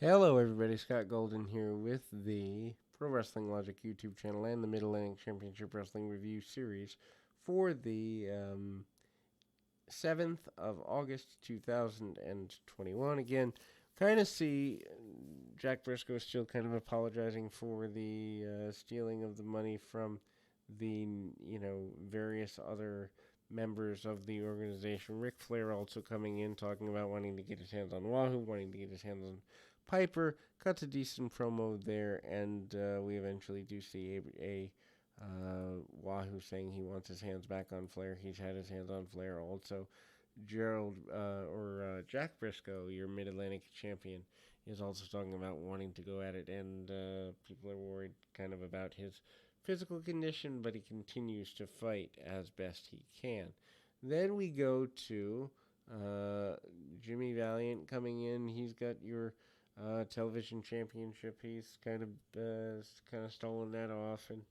Hello, everybody. Scott Golden here with the Pro Wrestling Logic YouTube channel and the Mid-Atlantic Championship Wrestling Review Series for the 7th of August 2021. Again, kind of see Jack Briscoe still kind of apologizing for the stealing of the money from the, various other members of the organization. Ric Flair also coming in talking about wanting to get his hands on Wahoo, wanting to get his hands on Piper. Cuts a decent promo there, and we eventually do see a Wahoo saying he wants his hands back on Flair. He's had his hands on Flair also. Jack Briscoe, your Mid Atlantic champion, is also talking about wanting to go at it, and people are worried kind of about his physical condition, but he continues to fight as best he can. Then we go to Jimmy Valiant coming in. He's got your television championship. He's kind of stolen that off, and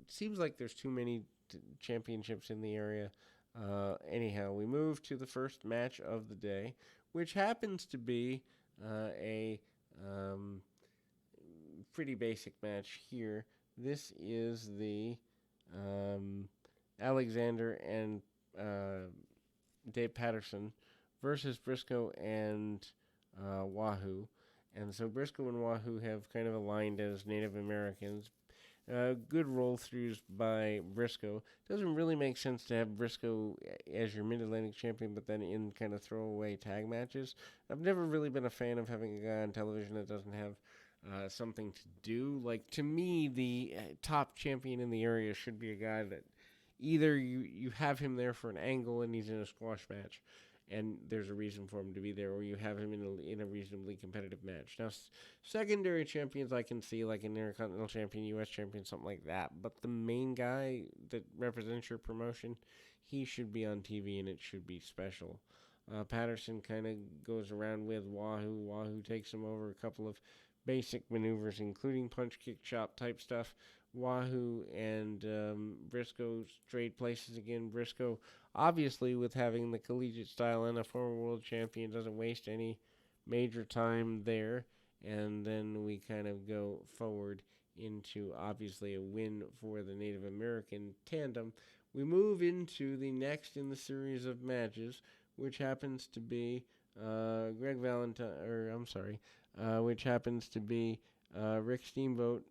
seems like there's too many championships in the area. Anyhow, we move to the first match of the day, which happens to be a pretty basic match here. This is the Alexander and Dave Patterson versus Briscoe and Wahoo. And so Briscoe and Wahoo have kind of aligned as Native Americans. Good roll throughs by Briscoe. Doesn't really make sense to have Briscoe as your Mid Atlantic champion, but then in kind of throwaway tag matches. I've never really been a fan of having a guy on television that doesn't have something to do. Like, to me, the top champion in the area should be a guy that either you have him there for an angle and he's in a squash match, and there's a reason for him to be there, or you have him in a reasonably competitive match. Now, secondary champions I can see, like an Intercontinental Champion, U.S. Champion, something like that. But the main guy that represents your promotion, he should be on TV, and it should be special. Patterson kind of goes around with Wahoo. Wahoo takes him over a couple of basic maneuvers, including punch, kick, chop type stuff. Wahoo and Briscoe trade places again. Briscoe, obviously, with having the collegiate style and a former world champion, doesn't waste any major time there. And then we kind of go forward into, obviously, a win for the Native American tandem. We move into the next in the series of matches, which happens to be which happens to be Rick Steamboat.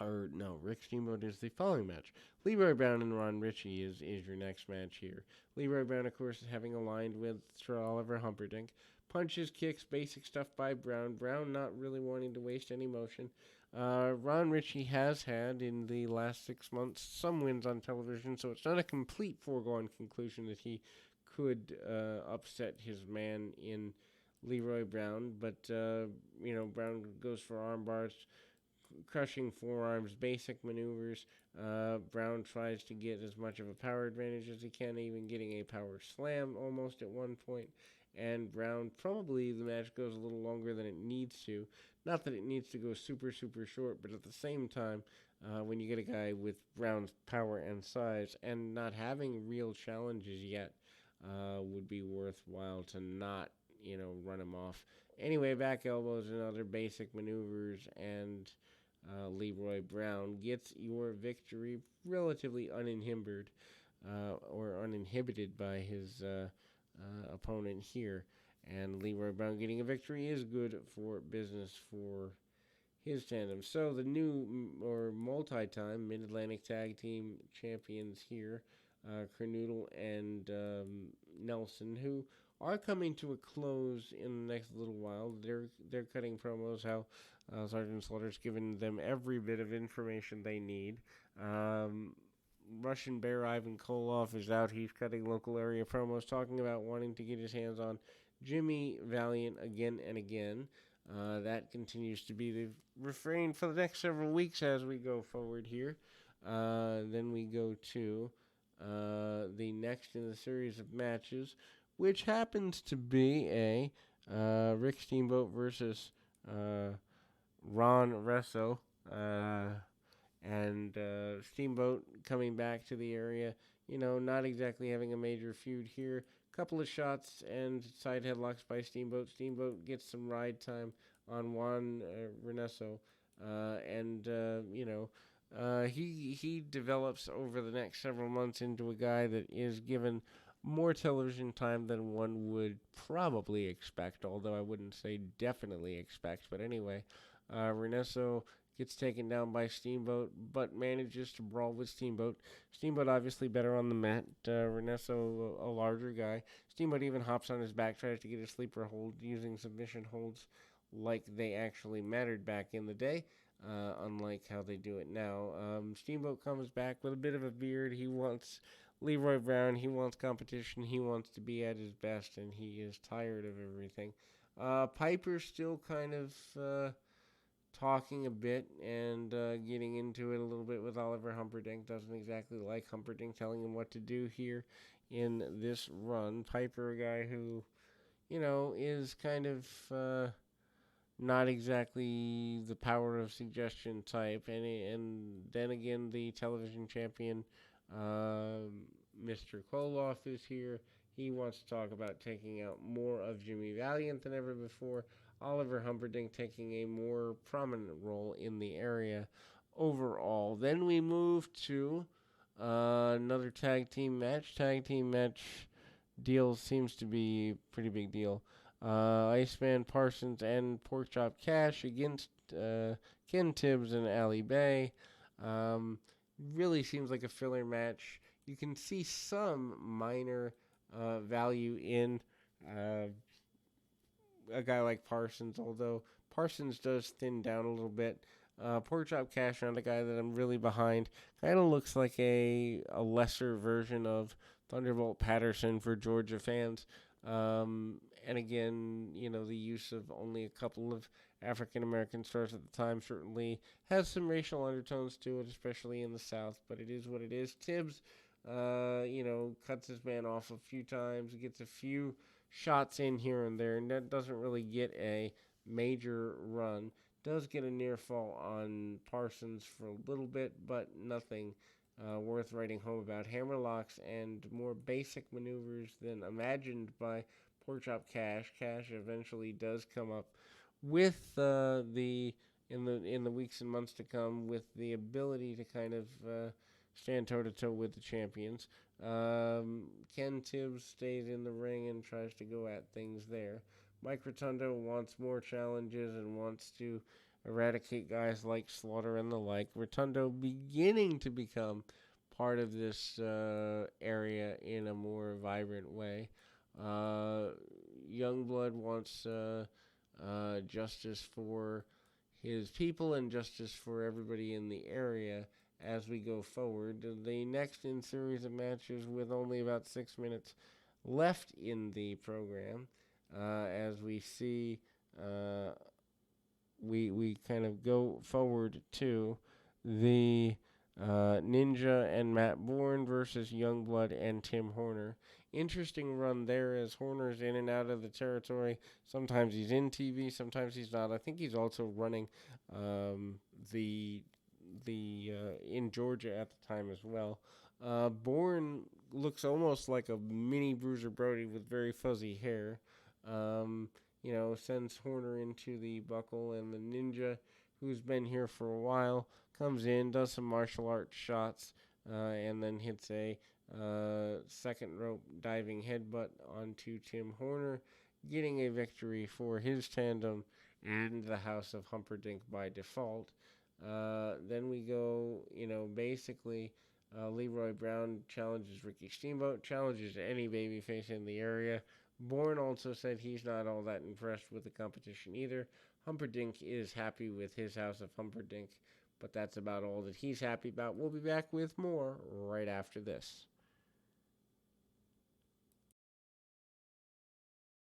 Rick Steamboat is the following match. Leroy Brown and Ron Richie is your next match here. Leroy Brown, of course, is having aligned with Sir Oliver Humperdinck. Punches, kicks, basic stuff by Brown. Brown not really wanting to waste any motion. Ron Richie has had, in the last 6 months, some wins on television, so it's not a complete foregone conclusion that he could upset his man in Leroy Brown. But, Brown goes for arm bars, crushing forearms, basic maneuvers. Brown tries to get as much of a power advantage as he can, even getting a power slam almost at one point. And Brown, probably the match goes a little longer than it needs to. Not that it needs to go super, super short, but at the same time, when you get a guy with Brown's power and size and not having real challenges yet, would be worthwhile to not, run him off. Anyway, back elbows and other basic maneuvers, and Leroy Brown gets your victory relatively uninhibited by his opponent here. And Leroy Brown getting a victory is good for business for his tandem. So the new or multi-time Mid-Atlantic Tag Team champions here, Kernoodle and Nelson, who are coming to a close in the next little while. They're cutting promos how Sergeant Slaughter's given them every bit of information they need. Russian Bear Ivan Koloff is out. He's cutting local area promos, talking about wanting to get his hands on Jimmy Valiant again and again. That continues to be the refrain for the next several weeks as we go forward here. Then we go to the next in the series of matches, which happens to be a Rick Steamboat versus Ron Resso. And Steamboat coming back to the area, not exactly having a major feud here. couple of shots and side headlocks by Steamboat. Steamboat gets some ride time on Juan Reneso, and he develops over the next several months into a guy that is given more television time than one would probably expect, although I wouldn't say definitely expect. But anyway, Reneso gets taken down by Steamboat, but manages to brawl with Steamboat. Steamboat obviously better on the mat. Reneso, a larger guy. Steamboat even hops on his back, tries to get a sleeper hold using submission holds like they actually mattered back in the day, unlike how they do it now. Steamboat comes back with a bit of a beard. He wants Leroy Brown. He wants competition. He wants to be at his best, and he is tired of everything. Piper's still kind of talking a bit and getting into it a little bit with Oliver Humperdinck. Doesn't exactly like Humperdinck telling him what to do here in this run. Piper, a guy who, is kind of not exactly the power of suggestion type. And then again, the television champion, Mr. Koloff, is here. He wants to talk about taking out more of Jimmy Valiant than ever before. Oliver Humperdinck taking a more prominent role in the area overall. Then we move to another tag team match. Tag team match deal seems to be a pretty big deal. Iceman Parsons and Porkchop Cash against Ken Tibbs and Allie Bay. Really seems like a filler match. You can see some minor value in a guy like Parsons, although Parsons does thin down a little bit. Porkchop Cash, not a guy that I'm really behind. Kind of looks like a lesser version of Thunderbolt Patterson for Georgia fans. And again, the use of only a couple of African-American stars at the time certainly has some racial undertones to it, especially in the South, but it is what it is. Tibbs, cuts his man off a few times, gets a few shots in here and there, and that doesn't really get a major run. Does get a near fall on Parsons for a little bit, but nothing worth writing home about. Hammerlocks and more basic maneuvers than imagined by Porkchop Cash. Cash eventually does come up with in the weeks and months to come with the ability to kind of stand toe-to-toe with the champions. Ken Tibbs stays in the ring and tries to go at things there. Mike Rotundo wants more challenges and wants to eradicate guys like Slaughter and the like. Rotundo beginning to become part of this area in a more vibrant way. Youngblood wants justice for his people and justice for everybody in the area as we go forward. The next in series of matches with only about 6 minutes left in the program, as we see we kind of go forward to the Ninja and Matt Bourne versus Youngblood and Tim Horner. Interesting run there as Horner's in and out of the territory. Sometimes he's in TV, sometimes he's not. I think he's also running the in Georgia at the time as well. Bourne looks almost like a mini Bruiser Brody with very fuzzy hair. Sends Horner into the buckle, and the Ninja, who's been here for a while, comes in, does some martial arts shots, and then hits a second rope diving headbutt onto Tim Horner, getting a victory for his tandem and the House of Humperdinck by default. Then we go, basically Leroy Brown challenges Ricky Steamboat, challenges any babyface in the area. Bourne also said he's not all that impressed with the competition either. Humperdinck is happy with his House of Humperdinck, but that's about all that he's happy about. We'll be back with more right after this.